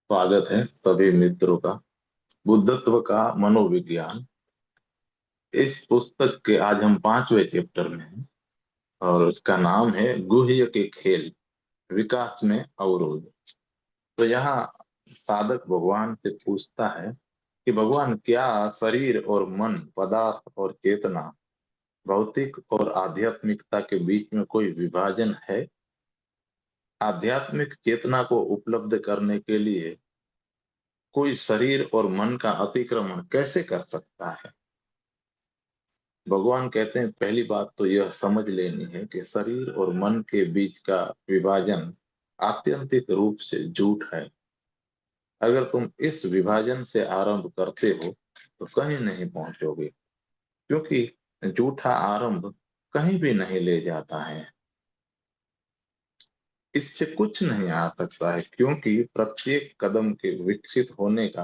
स्वागत है सभी मित्रों का। बुद्धत्व का मनोविज्ञान, इस पुस्तक के आज हम 5वें चैप्टर में हैं और उसका नाम है गुह्य के खेल, विकास में अवरोध। तो यहाँ साधक भगवान से पूछता है कि भगवान, क्या शरीर और मन, पदार्थ और चेतना, भौतिक और आध्यात्मिकता के बीच में कोई विभाजन है? आध्यात्मिक चेतना को उपलब्ध करने के लिए कोई शरीर और मन का अतिक्रमण कैसे कर सकता है? भगवान कहते हैं पहली बात तो यह समझ लेनी है कि शरीर और मन के बीच का विभाजन आत्यंतिक रूप से झूठ है। अगर तुम इस विभाजन से आरंभ करते हो तो कहीं नहीं पहुंचोगे, क्योंकि झूठा आरंभ कहीं भी नहीं ले जाता है। इससे कुछ नहीं आ सकता है, क्योंकि प्रत्येक कदम के विकसित होने का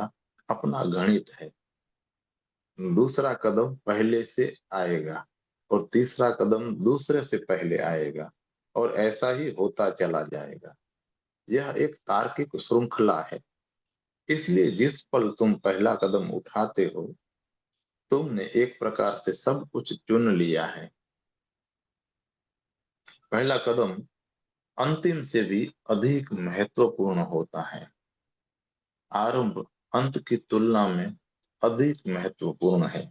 अपना गणित है। दूसरा कदम पहले से आएगा और तीसरा कदम दूसरे से पहले आएगा, और ऐसा ही होता चला जाएगा। यह एक तार्किक श्रृंखला है। इसलिए जिस पल तुम पहला कदम उठाते हो, तुमने एक प्रकार से सब कुछ चुन लिया है। पहला कदम अंतिम से भी अधिक महत्वपूर्ण होता है। आरंभ अंत की तुलना में अधिक महत्वपूर्ण है,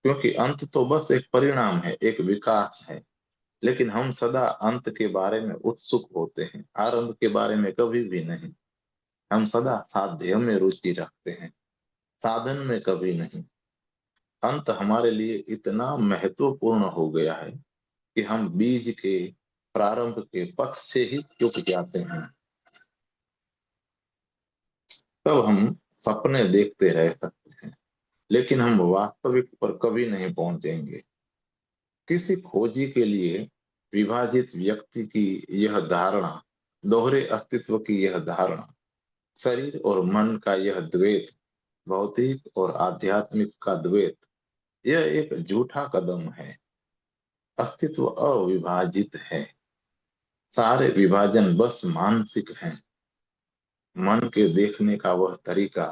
क्योंकि अंत तो बस एक परिणाम है, एक विकास है। लेकिन हम सदा अंत के बारे में उत्सुक होते हैं, आरंभ के बारे में कभी भी नहीं। हम सदा साध्य में रुचि रखते हैं, साधन में कभी नहीं। अंत हमारे लिए इतना महत्वपूर्ण हो गया है कि हम बीज के प्रारंभ के पथ से ही चूक जाते हैं। तब हम सपने देखते रह सकते हैं, लेकिन हम वास्तविक पर कभी नहीं पहुंचेंगे। किसी खोजी के लिए विभाजित व्यक्ति की यह धारणा, दोहरे अस्तित्व की यह धारणा, शरीर और मन का यह द्वैत, भौतिक और आध्यात्मिक का द्वैत, यह एक झूठा कदम है। अस्तित्व अविभाजित है। सारे विभाजन बस मानसिक हैं। मन के देखने का वह तरीका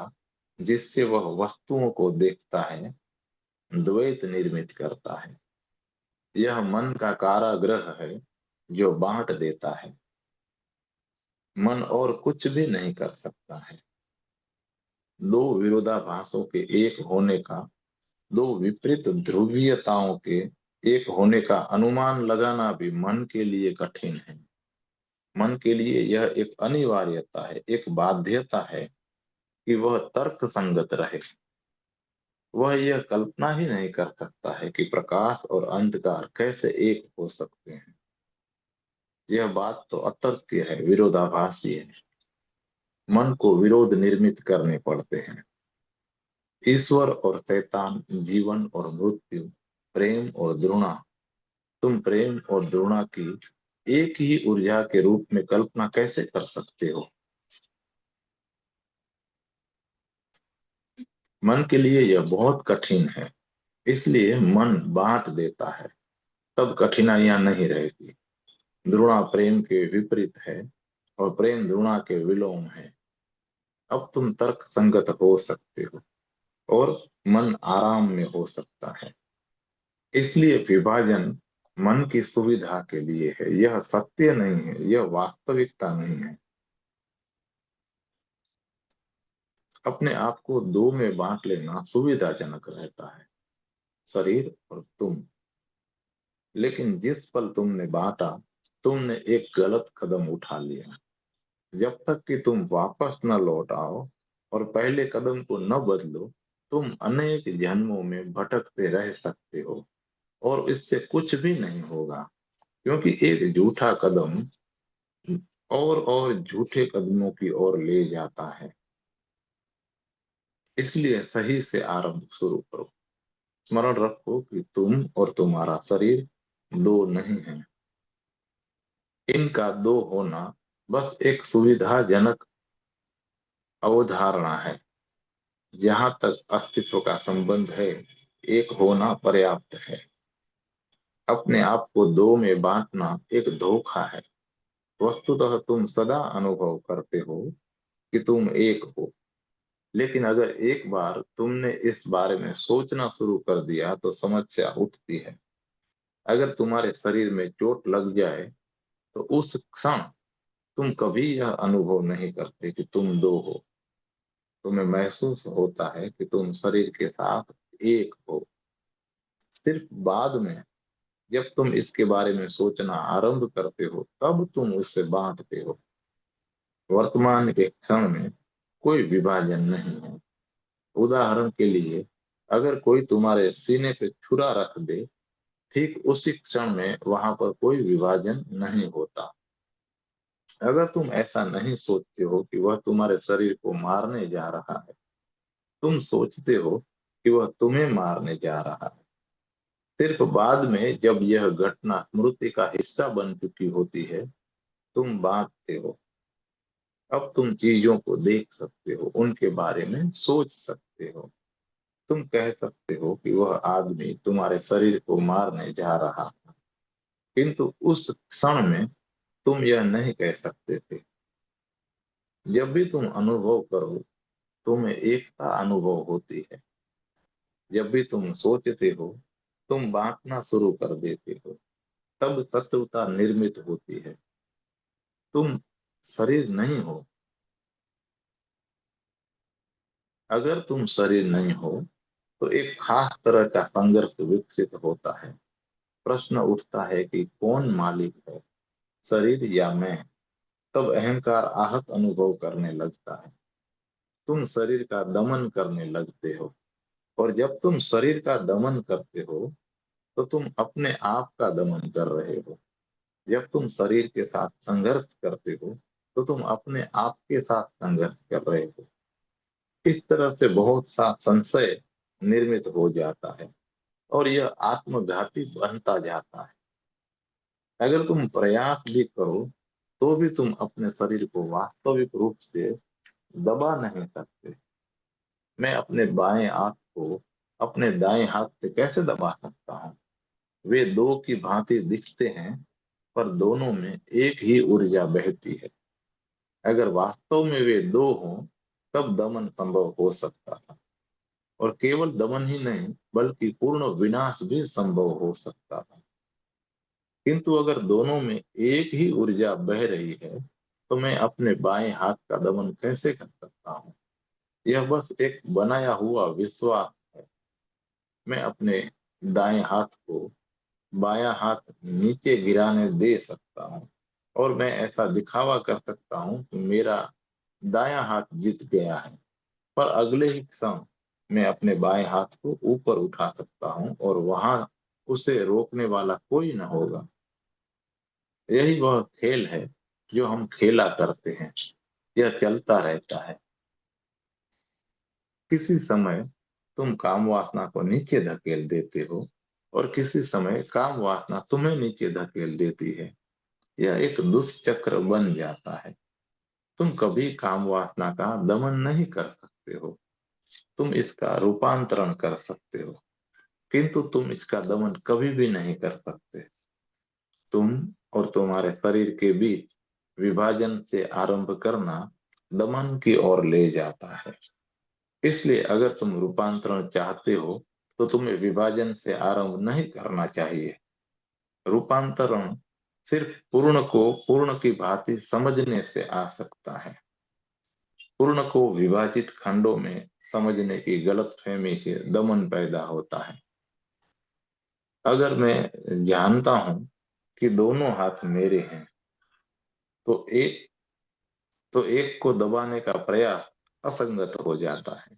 जिससे वह वस्तुओं को देखता है, द्वैत निर्मित करता है। यह मन का कारागृह है जो बांट देता है। मन और कुछ भी नहीं कर सकता है। दो विरोधाभासों के एक होने का, दो विपरीत ध्रुवीयताओं के एक होने का अनुमान लगाना भी मन के लिए कठिन है। मन के लिए यह एक अनिवार्यता है, एक बाध्यता है कि वह तर्क संगत रहे। वह यह कल्पना ही नहीं कर सकता है कि प्रकाश और अंधकार कैसे एक हो सकते हैं। यह बात तो अतर्क्य है, विरोधाभासी है। मन को विरोध निर्मित करने पड़ते हैं। ईश्वर और शैतान, जीवन और मृत्यु, प्रेम और द्रुणा। तुम प्रेम और द्रुणा की एक ही ऊर्जा के रूप में कल्पना कैसे कर सकते हो? मन के लिए यह बहुत कठिन है। इसलिए मन बांट देता है, तब कठिनाइयां नहीं रहती। द्रुणा प्रेम के विपरीत है और प्रेम द्रुणा के विलोम है। अब तुम तर्क संगत हो सकते हो और मन आराम में हो सकता है। इसलिए विभाजन मन की सुविधा के लिए है, यह सत्य नहीं है, यह वास्तविकता नहीं है। अपने आप को दो में बांट लेना सुविधाजनक रहता है, शरीर और तुम। लेकिन जिस पल तुमने बांटा, तुमने एक गलत कदम उठा लिया। जब तक कि तुम वापस न लौट आओ और पहले कदम को न बदलो, तुम अनेक जन्मों में भटकते रह सकते हो और इससे कुछ भी नहीं होगा, क्योंकि एक झूठा कदम और झूठे कदमों की ओर ले जाता है। इसलिए सही से आरंभ शुरू करो। स्मरण रखो कि तुम और तुम्हारा शरीर दो नहीं है। इनका दो होना बस एक सुविधाजनक अवधारणा है। जहां तक अस्तित्व का संबंध है, एक होना पर्याप्त है। अपने आप को दो में बांटना एक धोखा है। वस्तुतः तुम सदा अनुभव करते हो कि तुम एक हो। लेकिन अगर एक बार तुमने इस बारे में सोचना शुरू कर दिया तो समस्या उठती है। अगर तुम्हारे शरीर में चोट लग जाए तो उस क्षण तुम कभी यह अनुभव नहीं करते कि तुम दो हो। तुम्हें महसूस होता है कि तुम शरीर के साथ एक हो। सिर्फ बाद में जब तुम इसके बारे में सोचना आरंभ करते हो तब तुम उससे बांटते हो। वर्तमान के क्षण में कोई विभाजन नहीं है। उदाहरण के लिए, अगर कोई तुम्हारे सीने पे छुरा रख दे, ठीक उसी क्षण में वहां पर कोई विभाजन नहीं होता। अगर तुम ऐसा नहीं सोचते हो कि वह तुम्हारे शरीर को मारने जा रहा है, तुम सोचते हो कि वह तुम्हें मारने जा रहा है। सिर्फ बाद में जब यह घटना स्मृति का हिस्सा बन चुकी होती है, तुम बांटते हो। अब तुम चीजों को देख सकते हो, उनके बारे में सोच सकते हो। तुम कह सकते हो कि वह आदमी तुम्हारे शरीर को मारने जा रहा था, किंतु उस क्षण में तुम यह नहीं कह सकते थे। जब भी तुम अनुभव करो, तुम्हें एकता अनुभव होती है। जब भी तुम सोचते हो, तुम बांटना शुरू कर देते हो। तब शत्रुता निर्मित होती है। तुम शरीर नहीं हो। अगर तुम शरीर नहीं हो तो एक खास तरह का संघर्ष विकसित होता है। प्रश्न उठता है कि कौन मालिक है, शरीर या मैं। तब अहंकार आहत अनुभव करने लगता है। तुम शरीर का दमन करने लगते हो। और जब तुम शरीर का दमन करते हो तो तुम अपने आप का दमन कर रहे हो। जब तुम शरीर के साथ संघर्ष करते हो तो तुम अपने आप के साथ संघर्ष कर रहे हो। इस तरह से बहुत सा संशय निर्मित हो जाता है और यह आत्मघाती बनता जाता है। अगर तुम प्रयास भी करो तो भी तुम अपने शरीर को वास्तविक रूप से दबा नहीं सकते। मैं अपने बाएं हाथ को अपने दाएं हाथ से कैसे दबा सकता हूँ? वे दो की भांति दिखते हैं, पर दोनों में एक ही ऊर्जा बहती है। अगर वास्तव में वे दो हों, तब दमन संभव हो सकता था। और केवल दमन ही नहीं, बल्कि पूर्ण विनाश भी संभव हो सकता था। किंतु अगर दोनों में एक ही ऊर्जा बह रही है, तो मैं अपने बाएं हाथ का दमन कैसे कर सकता हूँ? यह बस एक बनाया हुआ विश्वास है। मैं अपने दाएं हाथ को बायां हाथ नीचे गिराने दे सकता हूँ और मैं ऐसा दिखावा कर सकता हूँ कि मेरा दायां हाथ जीत गया है। पर अगले ही क्षण मैं अपने बाएं हाथ को ऊपर उठा सकता हूँ और वहां उसे रोकने वाला कोई न होगा। यही वह खेल है जो हम खेला करते हैं। यह चलता रहता है। किसी समय तुम काम वासना को नीचे धकेल देते हो और किसी समय काम वासना तुम्हें नीचे धकेल देती है। यह एक दुष्चक्र बन जाता है। तुम कभी काम वासना का दमन नहीं कर सकते हो। तुम इसका रूपांतरण कर सकते हो, किंतु तुम इसका दमन कभी भी नहीं कर सकते। तुम और तुम्हारे शरीर के बीच विभाजन से आरंभ करना दमन की ओर ले जाता है। इसलिए अगर तुम रूपांतरण चाहते हो तो तुम्हें विभाजन से आरंभ नहीं करना चाहिए। रूपांतरण सिर्फ पूर्ण को पूर्ण की भांति समझने से आ सकता है। पूर्ण को विभाजित खंडों में समझने की गलतफहमी से दमन पैदा होता है। अगर मैं जानता हूं कि दोनों हाथ मेरे हैं, तो एक को दबाने का प्रयास असंगत हो जाता है।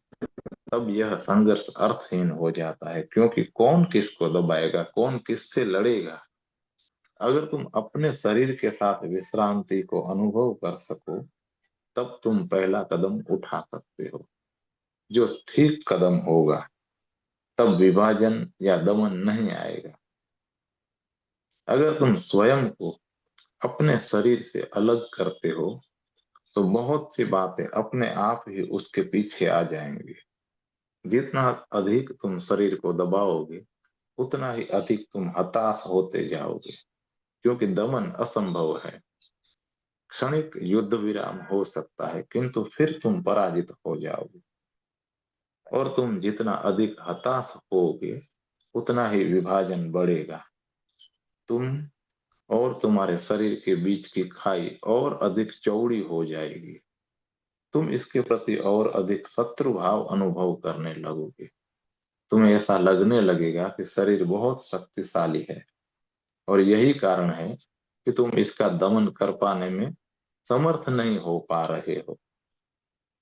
तब यह संघर्ष अर्थहीन हो जाता है, क्योंकि कौन किसको दबाएगा, कौन किससे लड़ेगा? अगर तुम अपने शरीर के साथ विश्रांति को अनुभव कर सको, तब तुम पहला कदम उठा सकते हो, जो ठीक कदम होगा। तब विभाजन या दमन नहीं आएगा। अगर तुम स्वयं को अपने शरीर से अलग करते हो, तो बहुत सी बातें अपने आप ही उसके पीछे आ जाएंगी। जितना अधिक तुम शरीर को दबाओगे, उतना ही अधिक तुम हताश होते जाओगे, क्योंकि दमन असंभव है। क्षणिक युद्ध विराम हो सकता है, किंतु फिर तुम पराजित हो जाओगे। और तुम जितना अधिक हताश होगे, उतना ही विभाजन बढ़ेगा। तुम और तुम्हारे शरीर के बीच की खाई और अधिक चौड़ी हो जाएगी। तुम इसके प्रति और अधिक शत्रु भाव अनुभव करने लगोगे। तुम्हें ऐसा लगने लगेगा कि शरीर बहुत शक्तिशाली है, और यही कारण है कि तुम इसका दमन कर पाने में समर्थ नहीं हो पा रहे हो।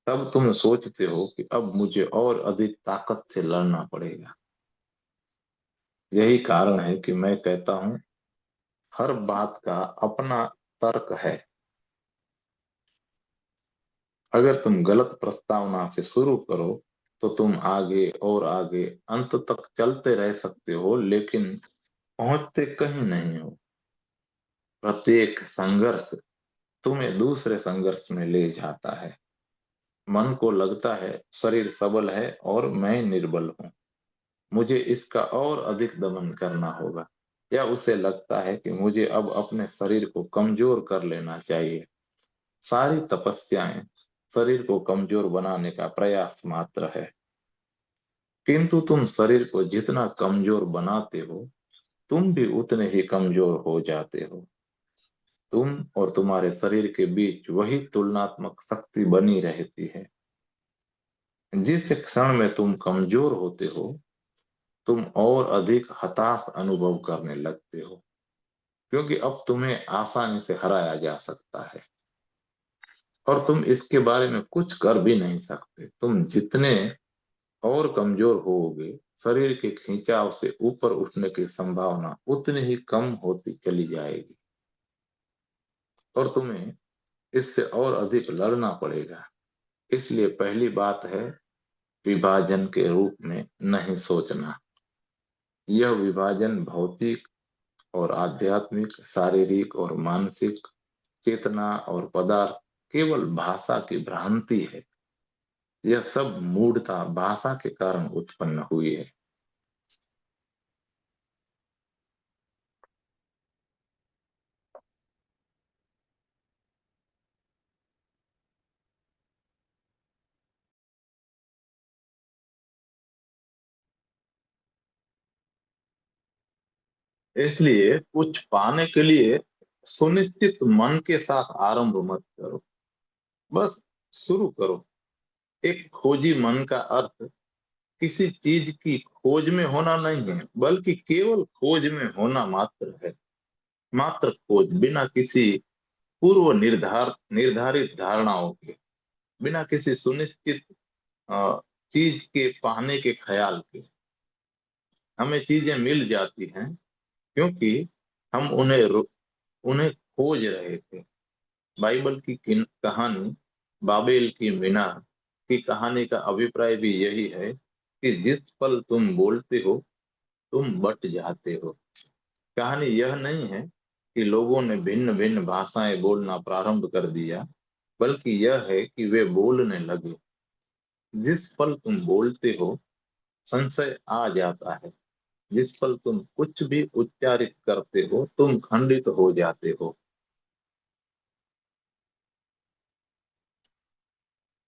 तब तुम सोचते हो कि अब मुझे और अधिक ताकत से लड़ना पड़ेगा। यही कारण है कि मैं कहता हूं, हर बात का अपना तर्क है। अगर तुम गलत प्रस्तावना से शुरू करो तो तुम आगे और आगे अंत तक चलते रह सकते हो, लेकिन पहुंचते कहीं नहीं हो। प्रत्येक संघर्ष तुम्हें दूसरे संघर्ष में ले जाता है। मन को लगता है शरीर सबल है और मैं निर्बल हूं, मुझे इसका और अधिक दमन करना होगा। या उसे लगता है कि मुझे अब अपने शरीर को कमजोर कर लेना चाहिए। सारी तपस्याएं शरीर को कमजोर बनाने का प्रयास मात्र है। किंतु तुम शरीर को जितना कमजोर बनाते हो, तुम भी उतने ही कमजोर हो जाते हो। तुम और तुम्हारे शरीर के बीच वही तुलनात्मक शक्ति बनी रहती है। जिस क्षण में तुम कमजोर होते हो, तुम और अधिक हताश अनुभव करने लगते हो, क्योंकि अब तुम्हें आसानी से हराया जा सकता है और तुम इसके बारे में कुछ कर भी नहीं सकते। तुम जितने और कमजोर होगे, शरीर के खिंचाव से ऊपर उठने की संभावना उतनी ही कम होती चली जाएगी, और तुम्हें इससे और अधिक लड़ना पड़ेगा। इसलिए पहली बात है, विभाजन के रूप में नहीं सोचना। यह विभाजन भौतिक और आध्यात्मिक, शारीरिक और मानसिक, चेतना और पदार्थ केवल भाषा की भ्रांति है। यह सब मूढ़ता भाषा के कारण उत्पन्न हुई है। इसलिए कुछ पाने के लिए सुनिश्चित मन के साथ आरंभ मत करो, बस शुरू करो। एक खोजी मन का अर्थ किसी चीज की खोज में होना नहीं है, बल्कि केवल खोज में होना मात्र है। मात्र खोज, बिना किसी पूर्व निर्धारित धारणाओं के, बिना किसी सुनिश्चित अ, चीज के पाने के ख्याल के। हमें चीजें मिल जाती हैं क्योंकि हम उन्हें खोज रहे थे। बाइबल की कहानी, बाबेल की मीनार की कहानी का अभिप्राय भी यही है कि जिस पल तुम बोलते हो, तुम बट जाते हो। कहानी यह नहीं है कि लोगों ने भिन्न भिन्न भाषाएं बोलना प्रारंभ कर दिया, बल्कि यह है कि वे बोलने लगे। जिस पल तुम बोलते हो, संशय आ जाता है। जिस पल तुम कुछ भी उच्चारित करते हो, तुम खंडित हो जाते हो।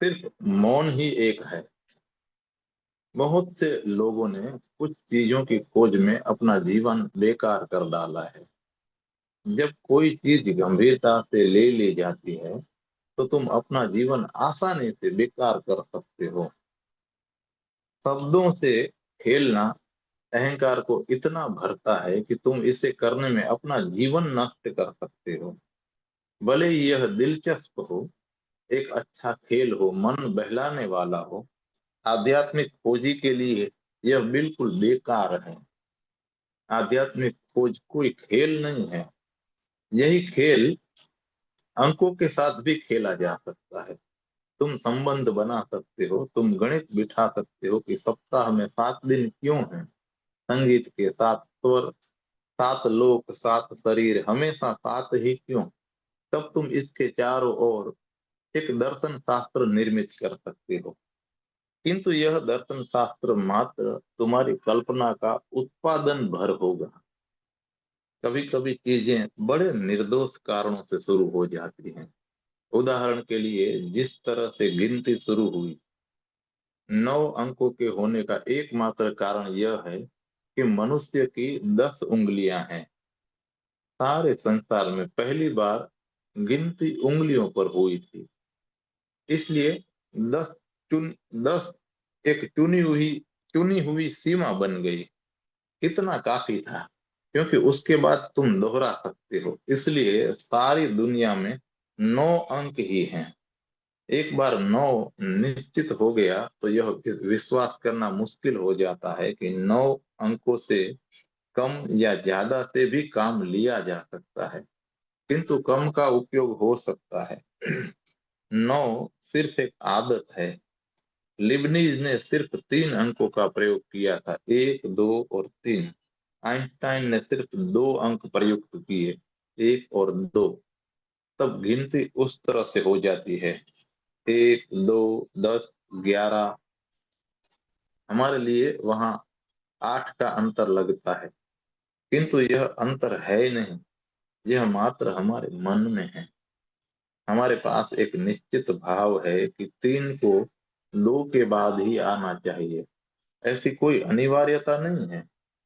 सिर्फ मौन ही एक है। बहुत से लोगों ने कुछ चीजों की खोज में अपना जीवन बेकार कर डाला है। जब कोई चीज गंभीरता से ले ली जाती है, तो तुम अपना जीवन आसानी से बेकार कर सकते हो। शब्दों से खेलना अहंकार को इतना भरता है कि तुम इसे करने में अपना जीवन नष्ट कर सकते हो। भले ही यह दिलचस्प हो, एक अच्छा खेल हो, मन बहलाने वाला हो, आध्यात्मिक खोजी के लिए यह बिल्कुल बेकार है। आध्यात्मिक खोज कोई खेल नहीं है। यही खेल अंकों के साथ भी खेला जा सकता है। तुम संबंध बना सकते हो, तुम गणित बिठा सकते हो कि सप्ताह में 7 दिन क्यों हैं। संगीत के 7 स्वर, 7 लोक, 7 शरीर, हमेशा साथ ही क्यों। तब तुम इसके चारों ओर एक दर्शन शास्त्र निर्मित कर सकते हो। किंतु यह दर्शन शास्त्र मात्र तुम्हारी कल्पना का उत्पादन भर होगा। कभी कभी चीजें बड़े निर्दोष कारणों से शुरू हो जाती हैं। उदाहरण के लिए, जिस तरह से गिनती शुरू हुई, 9 अंकों के होने का एकमात्र कारण यह है कि मनुष्य की 10 उंगलियां हैं। सारे संसार में पहली बार गिनती उंगलियों पर हुई थी, इसलिए 10 चुन 10 एक चुनी हुई सीमा बन गई। इतना काफी था, क्योंकि उसके बाद तुम दोहरा सकते हो। इसलिए सारी दुनिया में 9 अंक ही हैं। एक बार 9 निश्चित हो गया तो यह विश्वास करना मुश्किल हो जाता है कि 9 अंकों से कम या ज्यादा से भी काम लिया जा सकता है, किंतु कम का उपयोग हो सकता है। 9 सिर्फ एक आदत है। लिबनीज ने सिर्फ 3 अंकों का प्रयोग किया था, 1, 2 और 3। आइंस्टाइन ने सिर्फ 2 अंक प्रयुक्त किए, 1 और 2। तब गिनती उस तरह से हो जाती है, 1, 2, 10, 11। हमारे लिए वहां 8 का अंतर लगता है, किंतु यह अंतर है ही नहीं, यह मात्र हमारे मन में है। हमारे पास एक निश्चित भाव है कि 3 को 2 के बाद ही आना चाहिए। ऐसी कोई अनिवार्यता नहीं है,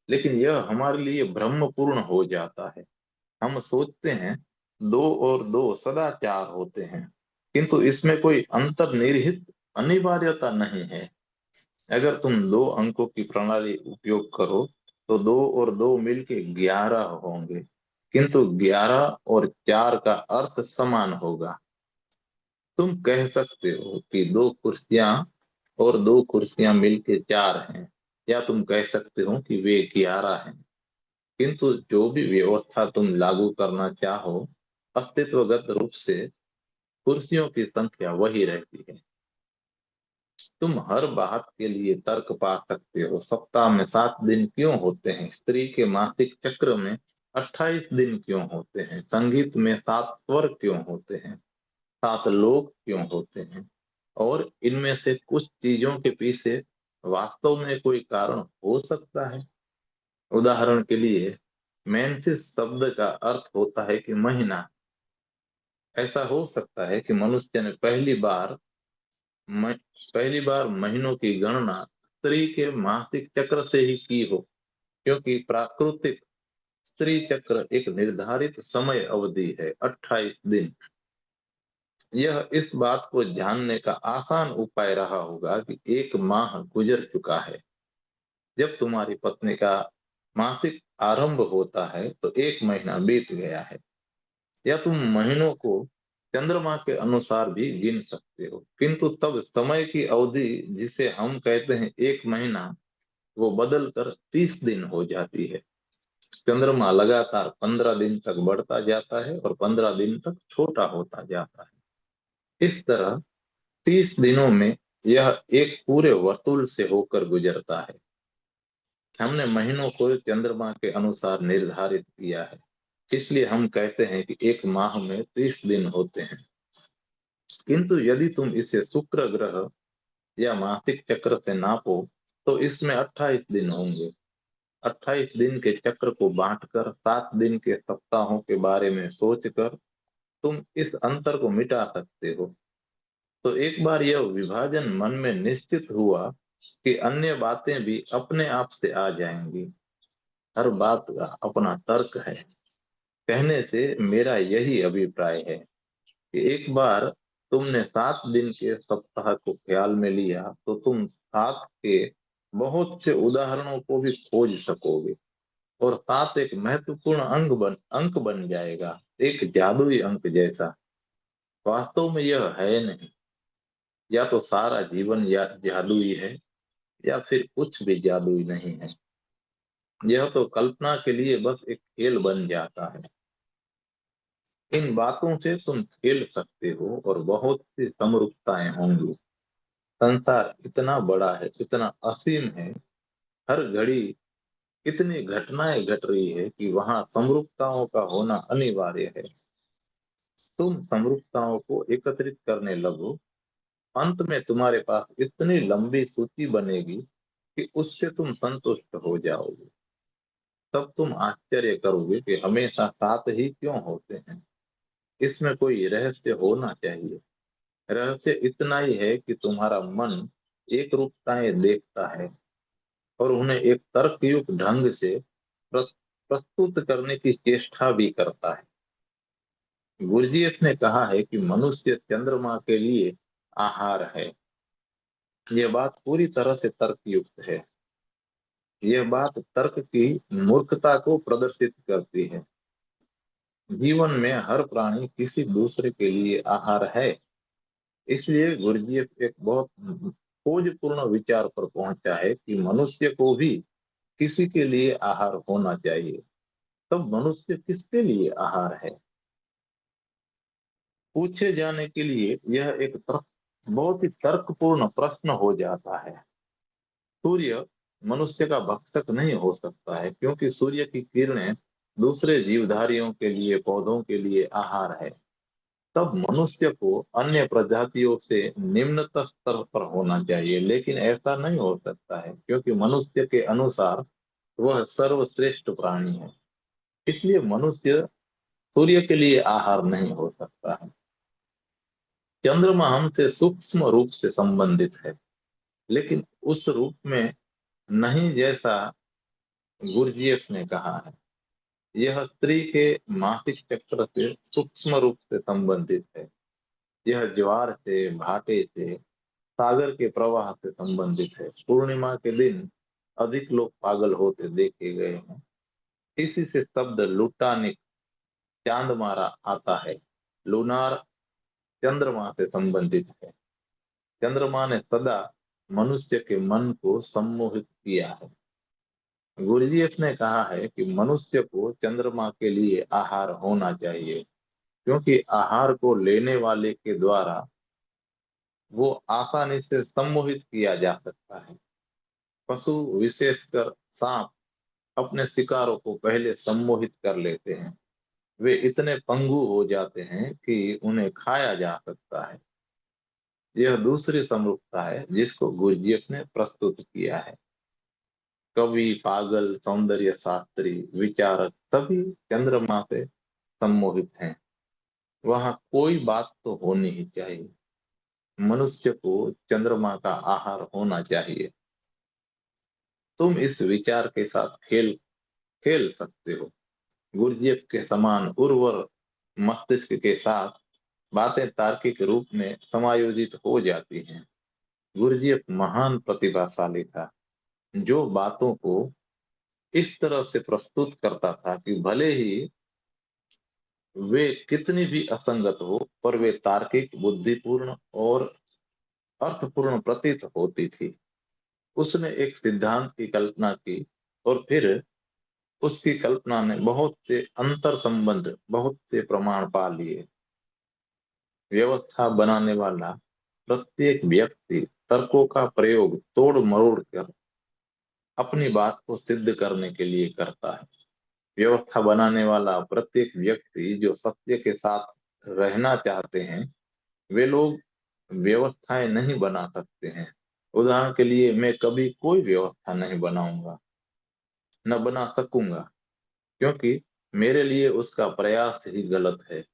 लेकिन यह हमारे लिए भ्रमपूर्ण हो जाता है। हम सोचते हैं 2 और 2 सदा 4 होते हैं, किंतु इसमें कोई अंतर्निहित अनिवार्यता नहीं है। अगर तुम 2 अंकों की प्रणाली उपयोग करो तो 2 और 2 मिलके 11 होंगे, किंतु 11 और 4 का अर्थ समान होगा। तुम कह सकते हो कि 2 कुर्सियां और 2 कुर्सियां मिलके 4 हैं, या तुम कह सकते हो कि वे 11 हैं। किंतु जो भी व्यवस्था तुम लागू करना चाहो, अस्तित्वगत रूप से कुर्सियों की संख्या वही रहती है। तुम हर बात के लिए तर्क पा सकते हो। सप्ताह में 7 दिन क्यों होते हैं? स्त्री के मासिक चक्र में 28 दिन क्यों होते हैं? संगीत में 7 स्वर क्यों होते हैं? 7 लोग क्यों होते हैं? और इनमें से कुछ चीजों के पीछे वास्तव में कोई कारण हो सकता है। उदाहरण के लिए, मेंसिस शब्द का अर्थ होता है कि महीना। ऐसा हो सकता है कि मनुष्य ने म, पहली बार महीनों की गणना स्त्री के मासिक चक्र से ही की हो, क्योंकि प्राकृतिक स्त्री चक्र एक निर्धारित समय अवधि है, 28 दिन। यह इस बात को जानने का आसान उपाय रहा होगा कि एक माह गुजर चुका है। जब तुम्हारी पत्नी का मासिक आरंभ होता है तो 1 महीना बीत गया है। या तुम महीनों को चंद्रमा के अनुसार भी गिन सकते हो, किंतु तब समय की अवधि, जिसे हम कहते हैं 1 महीना, वो बदल कर 30 दिन हो जाती है। चंद्रमा लगातार 15 दिन तक बढ़ता जाता है और 15 दिन तक छोटा होता जाता है। इस तरह 30 दिनों में यह एक पूरे वर्तुल से होकर गुजरता है। हमने महीनों को चंद्रमा के अनुसार निर्धारित किया है, इसलिए हम कहते हैं कि एक माह में 30 दिन होते हैं। किंतु यदि तुम इसे शुक्र ग्रह या मासिक चक्र से नापो तो इसमें 28 दिन होंगे। 28 दिन के चक्र को बांटकर 7 दिन के सप्ताहों के बारे में सोचकर तुम इस अंतर को मिटा सकते हो। तो एक बार यह विभाजन मन में निश्चित हुआ कि अन्य बातें भी अपने आप से आ जाएंगी। हर बात का अपना तर्क है। कहने से मेरा यही अभिप्राय है कि एक बार तुमने 7 दिन के सप्ताह को ख्याल में लिया तो तुम 7 के बहुत से उदाहरणों को भी खोज सकोगे, और 7 एक महत्वपूर्ण अंक बन जाएगा, एक जादुई अंक जैसा। वास्तव में यह है नहीं। या तो सारा जीवन या जादुई है, या फिर कुछ भी जादुई नहीं है। यह तो कल्पना के लिए बस एक खेल बन जाता है। इन बातों से तुम खेल सकते हो और बहुत सी समरूपताएं होंगी। संसार इतना बड़ा है, इतना असीम है। हर घड़ी इतनी घटनाएं घट रही है कि वहां समरूपताओं का होना अनिवार्य है। तुम समरूपताओं को एकत्रित करने लगो, अंत में तुम्हारे पास इतनी लंबी सूची बनेगी कि उससे तुम संतुष्ट हो जाओगे। तब तुम आश्चर्य करोगे कि हमेशा सात ही क्यों होते हैं। इसमें कोई रहस्य होना चाहिए। रहस्य इतना ही है कि तुम्हारा मन एक रूपताएं देखता है और उन्हें एक तर्कयुक्त ढंग से प्रस- प्रस्तुत करने की चेष्टा भी करता है। गुरजीएफ ने कहा है कि मनुष्य चंद्रमा के लिए आहार है। यह बात पूरी तरह से तर्कयुक्त है। यह बात तर्क की मूर्खता को प्रदर्शित करती है। जीवन में हर प्राणी किसी दूसरे के लिए आहार है। इसलिए गुरजीएफ एक बहुत खोजपूर्ण विचार पर पहुंचा है कि मनुष्य को भी किसी के लिए आहार होना चाहिए। तब मनुष्य किसके लिए आहार है? पूछे जाने के लिए यह एक बहुत ही तर्कपूर्ण प्रश्न हो जाता है। सूर्य मनुष्य का भक्षक नहीं हो सकता है, क्योंकि सूर्य की किरणें दूसरे जीवधारियों के लिए, पौधों के लिए आहार है। तब मनुष्य को अन्य प्रजातियों से निम्नतम स्तर पर होना चाहिए, लेकिन ऐसा नहीं हो सकता है, क्योंकि मनुष्य के अनुसार वह सर्वश्रेष्ठ प्राणी है। इसलिए मनुष्य सूर्य के लिए आहार नहीं हो सकता है। चंद्रमा हमसे सूक्ष्म रूप से संबंधित है, लेकिन उस रूप में नहीं जैसा गुरजीएफ ने कहा है। यह स्त्री के मासिक चक्र से सूक्ष्म रूप से संबंधित है। यह ज्वार से, भाटे से, सागर के प्रवाह से संबंधित है। पूर्णिमा के दिन अधिक लोग पागल होते देखे गए हैं। इसी से शब्द लुटानिक, चांद मारा आता है। लूनार चंद्रमा से संबंधित है। चंद्रमा ने सदा मनुष्य के मन को सम्मोहित किया है। गुरजीएफ ने कहा है कि मनुष्य को चंद्रमा के लिए आहार होना चाहिए, क्योंकि आहार को लेने वाले के द्वारा वो आसानी से सम्मोहित किया जा सकता है। पशु, विशेषकर सांप, अपने शिकारों को पहले सम्मोहित कर लेते हैं। वे इतने पंगु हो जाते हैं कि उन्हें खाया जा सकता है। यह दूसरी समरूपता है जिसको गुरजीएफ ने प्रस्तुत किया है। कवि, पागल, सौंदर्य शास्त्री, विचारक सभी चंद्रमा से सम्मोहित हैं। वहां कोई बात तो होनी ही चाहिए। मनुष्य को चंद्रमा का आहार होना चाहिए। तुम इस विचार के साथ खेल खेल सकते हो। गुरजेफ के समान उर्वर मस्तिष्क के साथ बातें तार्किक रूप में समायोजित हो जाती हैं। गुरजेफ महान प्रतिभाशाली था, जो बातों को इस तरह से प्रस्तुत करता था कि भले ही वे कितनी भी असंगत हो, पर वे तार्किक, बुद्धिपूर्ण और अर्थपूर्ण प्रतीत होती थी। उसने एक सिद्धांत की कल्पना की और फिर उसकी कल्पना ने बहुत से अंतर संबंध, बहुत से प्रमाण पा लिए। व्यवस्था बनाने वाला प्रत्येक व्यक्ति तर्कों का प्रयोग तोड़ मरोड़ कर अपनी बात को सिद्ध करने के लिए करता है। व्यवस्था बनाने वाला प्रत्येक व्यक्ति जो सत्य के साथ रहना चाहते हैं, वे लोग व्यवस्थाएं नहीं बना सकते हैं। उदाहरण के लिए, मैं कभी कोई व्यवस्था नहीं बनाऊंगा, न बना सकूंगा, क्योंकि मेरे लिए उसका प्रयास ही गलत है।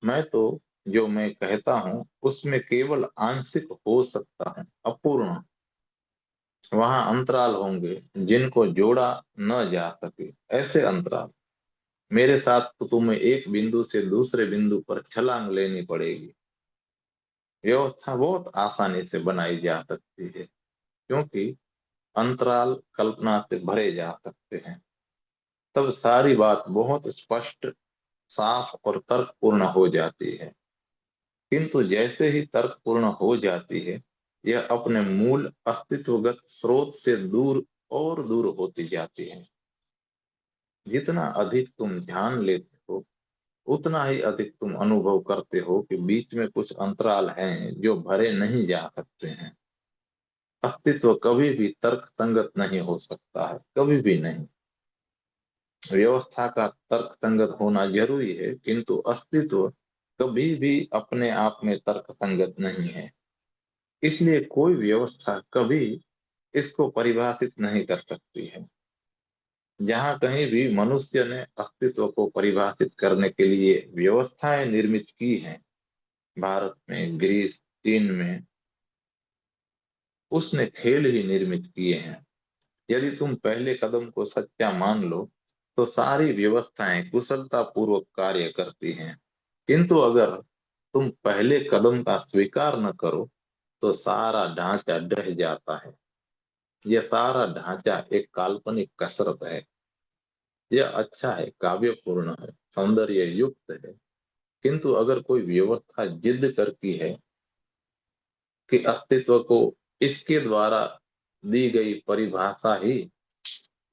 मैं तो जो मैं कहता हूँ उसमें केवल आंशिक हो सकता है, अपूर्ण। वहां अंतराल होंगे जिनको जोड़ा न जा सके। ऐसे अंतराल मेरे साथ तो तुम्हें एक बिंदु से दूसरे बिंदु पर छलांग लेनी पड़ेगी। व्यवस्था बहुत आसानी से बनाई जा सकती है, क्योंकि अंतराल कल्पना से भरे जा सकते हैं। तब सारी बात बहुत स्पष्ट, साफ और तर्कपूर्ण हो जाती है। किंतु जैसे ही तर्कपूर्ण हो जाती है, यह अपने मूल अस्तित्वगत स्रोत से दूर और दूर होती जाती है। जितना अधिक तुम ध्यान लेते हो, उतना ही अधिक तुम अनुभव करते हो कि बीच में कुछ अंतराल हैं जो भरे नहीं जा सकते हैं। अस्तित्व कभी भी तर्क संगत नहीं हो सकता है, कभी भी नहीं। व्यवस्था का तर्क संगत होना जरूरी है, किंतु अस्तित्व कभी भी अपने आप में तर्क संगत नहीं है। इसलिए कोई व्यवस्था कभी इसको परिभाषित नहीं कर सकती है। जहां कहीं भी मनुष्य ने अस्तित्व को परिभाषित करने के लिए व्यवस्थाएं निर्मित की हैं, भारत में, ग्रीस, चीन में, उसने खेल ही निर्मित किए हैं। यदि तुम पहले कदम को सच्चा मान लो तो सारी व्यवस्थाएं कुशलता पूर्वक कार्य करती हैं। किंतु अगर तुम पहले कदम का स्वीकार न करो तो सारा ढांचा ढह जाता है। यह सारा ढांचा एक काल्पनिक कसरत है। यह अच्छा है, काव्यपूर्ण है, सौंदर्य युक्त है, किंतु अगर कोई व्यवस्था जिद करती है कि अस्तित्व को इसके द्वारा दी गई परिभाषा ही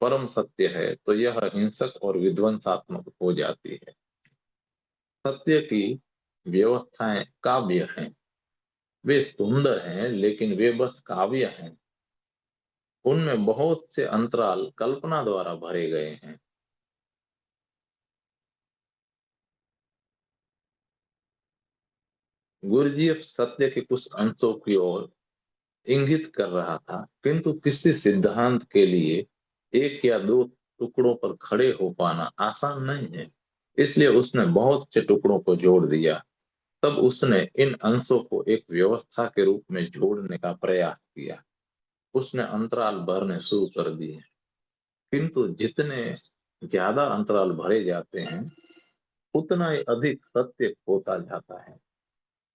परम सत्य है तो यह हिंसक और विध्वंसात्मक हो जाती है। सत्य की व्यवस्थाएं काव्य हैं। वे सुंदर हैं लेकिन वे बस काव्य हैं। उनमें बहुत से अंतराल कल्पना द्वारा भरे गए हैं। गुरजीएफ सत्य के कुछ अंशों की ओर इंगित कर रहा था, किंतु किसी सिद्धांत के लिए एक या दो टुकड़ों पर खड़े हो पाना आसान नहीं है। इसलिए उसने बहुत से टुकड़ों को जोड़ दिया। तब उसने इन अंशों को एक व्यवस्था के रूप में जोड़ने का प्रयास किया। उसने अंतराल भरने शुरू कर दिए, किंतु जितने ज्यादा अंतराल भरे जाते हैं उतना ही अधिक सत्य होता जाता है,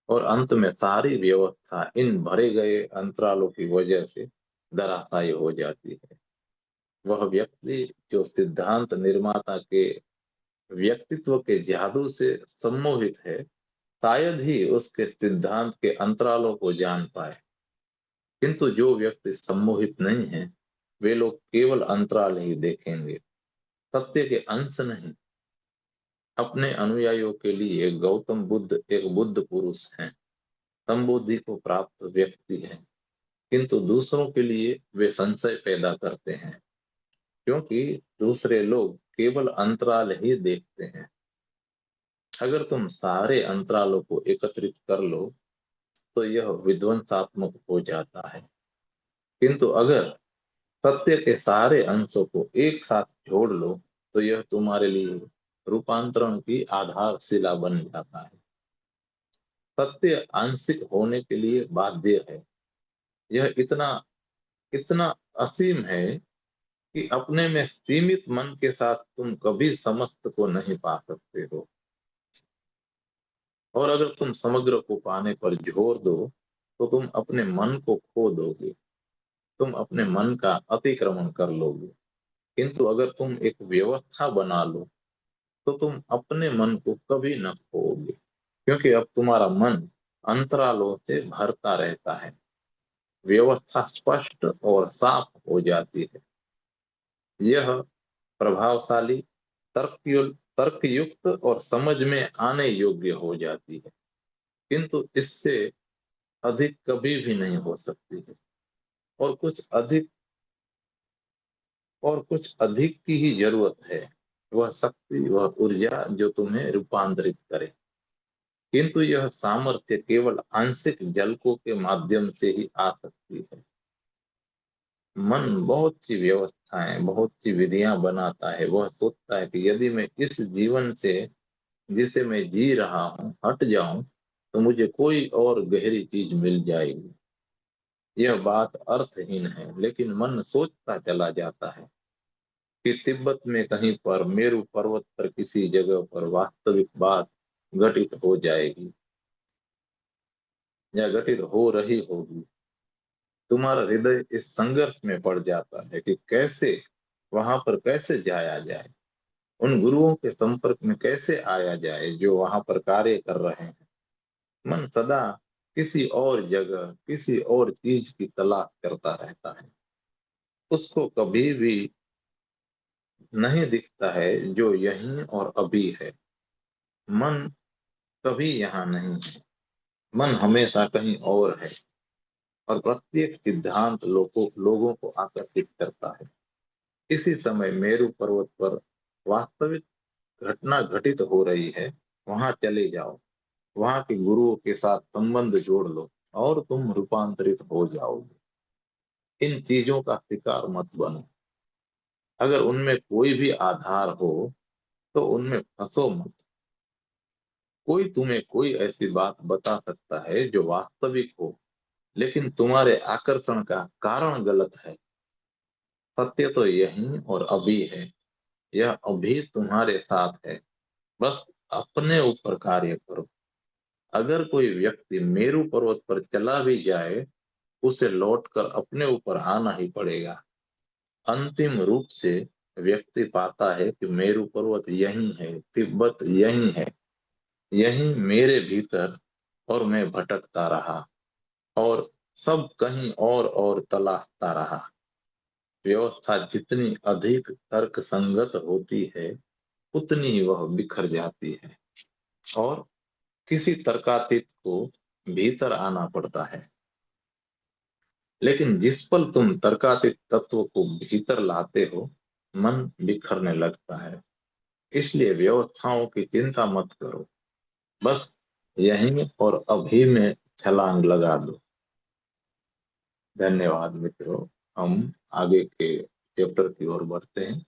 और अंत में सारी व्यवस्था इन भरे गए अंतरालों की वजह से धराशायी हो जाती है। वह व्यक्ति जो सिद्धांत निर्माता के व्यक्तित्व के जादू से सम्मोहित है, शायद ही उसके सिद्धांत के अंतरालों को जान पाए। किंतु जो व्यक्ति सम्मोहित नहीं है, वे लोग केवल अंतराल ही देखेंगे, सत्य के अंश नहीं। अपने अनुयायियों के लिए गौतम बुद्ध एक बुद्ध पुरुष हैं, संबोधि को प्राप्त व्यक्ति हैं, किंतु दूसरों के लिए वे संशय पैदा करते हैं, क्योंकि दूसरे लोग केवल अंतराल ही देखते हैं। अगर तुम सारे अंतरालों को एकत्रित कर लो तो यह विध्वंसात्मक हो जाता है, किंतु अगर सत्य के सारे अंशों को एक साथ जोड़ लो तो यह तुम्हारे लिए रूपांतरण की आधारशिला बन जाता है। सत्य आंशिक होने के लिए बाध्य है। यह इतना इतना असीम है कि अपने में सीमित मन के साथ तुम कभी समस्त को नहीं पा सकते हो, और अगर तुम समग्र को पाने पर जोर दो तो तुम अपने मन को खो दोगे। तुम अपने मन का अतिक्रमण कर लोगे। किंतु अगर तुम एक व्यवस्था बना लो तो तुम अपने मन को कभी न खोओगे, क्योंकि अब तुम्हारा मन अंतरालों से भरता रहता है। व्यवस्था स्पष्ट और साफ हो जाती है। यह प्रभावशाली, तर्कयुक्त और समझ में आने योग्य हो जाती है, किंतु इससे अधिक कभी भी नहीं हो सकती है। और कुछ अधिक की ही जरूरत है। वह शक्ति, वह ऊर्जा जो तुम्हें रूपांतरित करे। किंतु यह सामर्थ्य केवल आंशिक झलकों के माध्यम से ही आ सकती है। मन बहुत सी व्यवस्थाएं, बहुत सी विधियां बनाता है। वह सोचता है कि यदि मैं इस जीवन से जिसे मैं जी रहा हूं हट जाऊं तो मुझे कोई और गहरी चीज मिल जाएगी। यह बात अर्थहीन है, लेकिन मन सोचता चला जाता है कि तिब्बत में कहीं पर, मेरू पर्वत पर किसी जगह पर वास्तविक बात घटित हो जाएगी या घटित हो रही होगी। तुम्हारा हृदय इस संघर्ष में पड़ जाता है कि कैसे वहां पर कैसे जाया जाए, उन गुरुओं के संपर्क में कैसे आया जाए जो वहां पर कार्य कर रहे हैं। मन सदा किसी और जगह, किसी और चीज की तलाश करता रहता है। उसको कभी भी नहीं दिखता है जो यहीं और अभी है। मन कभी यहाँ नहीं है। मन हमेशा कहीं और है, और प्रत्येक सिद्धांत लोगों को आकर्षित करता है। इसी समय मेरू पर्वत पर वास्तविक घटना घटित हो रही है। वहां चले जाओ, वहां के गुरुओं के साथ संबंध जोड़ लो और तुम रूपांतरित हो जाओगे। इन चीजों का शिकार मत बनो। अगर उनमें कोई भी आधार हो तो उनमें फंसो मत। कोई तुम्हें कोई ऐसी बात बता सकता है जो वास्तविक हो, लेकिन तुम्हारे आकर्षण का कारण गलत है। सत्य तो यही और अभी है। यह अभी तुम्हारे साथ है। बस अपने ऊपर कार्य करो। अगर कोई व्यक्ति मेरु पर्वत पर चला भी जाए, उसे लौटकर अपने ऊपर आना ही पड़ेगा। अंतिम रूप से व्यक्ति पाता है कि मेरु पर्वत यही है, तिब्बत यही है, यही मेरे भीतर, और मैं भटकता रहा और सब कहीं और तलाशता रहा। व्यवस्था जितनी अधिक तर्क संगत होती है, उतनी ही वह बिखर जाती है और किसी तर्कातीत को भीतर आना पड़ता है। लेकिन जिस पल तुम तर्कातीत तत्व को भीतर लाते हो, मन बिखरने लगता है। इसलिए व्यवस्थाओं की चिंता मत करो। बस यहीं और अभी में छलांग लगा दो। धन्यवाद मित्रों। हम आगे के चैप्टर की ओर बढ़ते हैं।